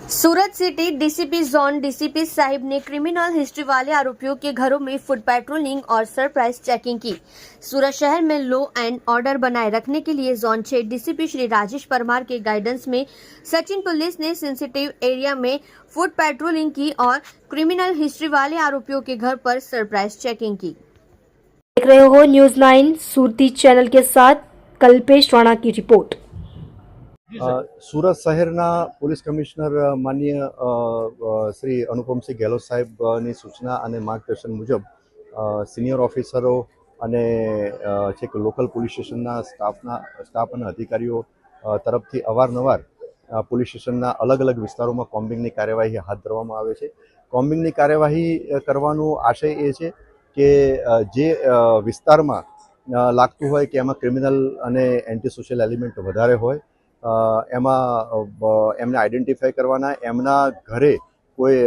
सूरत city DCP zone DCP साहिब ने criminal history वाले आरोपियों के घरों में फुट पेट्रोलिंग और सरप्राइज चेकिंग की। सूरत शहर में लॉ एंड ऑर्डर बनाए रखने के लिए जोन 6 डीसीपी श्री राजेश परमार के गाइडेंस में सचिन पुलिस ने सेंसिटिव एरिया में फुट पेट्रोलिंग की और क्रिमिनल हिस्ट्री वाले आरोपियों के घर पर सरप्राइज चेकिंग की। देख रहे हो न्यूज 9 सूरती चैनल के साथ कल्पेश राणा की रिपोर्ट। સુરત શહેરના પોલીસ કમિશનર માનનીય શ્રી અનુપમસિંહ ગેહલોત સાહેબની સૂચના અને માર્ગદર્શન મુજબ સિનિયર ઓફિસરો અને છેક લોકલ પોલીસ સ્ટેશનના સ્ટાફ અને અધિકારીઓ તરફથી અવારનવાર પોલીસ સ્ટેશનના અલગ અલગ વિસ્તારોમાં કોમ્બિંગની કાર્યવાહી હાથ ધરવામાં આવે છે। કોમ્બિંગની કાર્યવાહી કરવાનો આશય એ છે કે જે વિસ્તારમાં લાગતું હોય કે એમાં ક્રિમિનલ અને એન્ટી સોશિયલ એલિમેન્ટ વધારે હોય એમાં એમને આઈડેન્ટિફાઈ કરવાના, એમના ઘરે કોઈ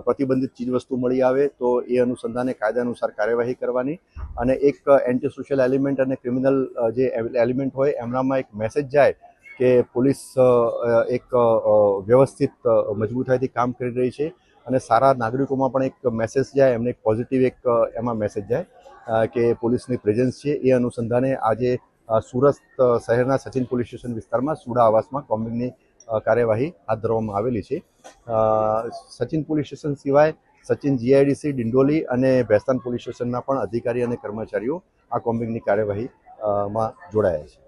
પ્રતિબંધિત ચીજવસ્તુ મળી આવે તો એ અનુસંધાને કાયદા અનુસાર કાર્યવાહી કરવાની અને એક એન્ટી સોશિયલ એલિમેન્ટ અને ક્રિમિનલ જે એલિમેન્ટ હોય એમનામાં એક મેસેજ જાય કે પોલીસ એક વ્યવસ્થિત મજબૂતાઈથી કામ કરી રહી છે અને સારા નાગરિકોમાં પણ એક મેસેજ જાય, એમને એક પોઝિટિવ એક એમાં મેસેજ જાય કે પોલીસની પ્રેઝન્સ છે। એ અનુસંધાને આજે સુરત શહેરના સચિન પોલીસ સ્ટેશન વિસ્તારમાં સુડા આવાસમાં કોમ્બિંગની કાર્યવાહી હાથ ધરવામાં આવેલી છે। સચિન પોલીસ સ્ટેશન સિવાય સચિન જીઆઈડીસી, ડિંડોલી અને ભેસ્તાન પોલીસ સ્ટેશનના પણ અધિકારી અને કર્મચારીઓ આ કોમ્બિંગની કાર્યવાહીમાં જોડાયા છે।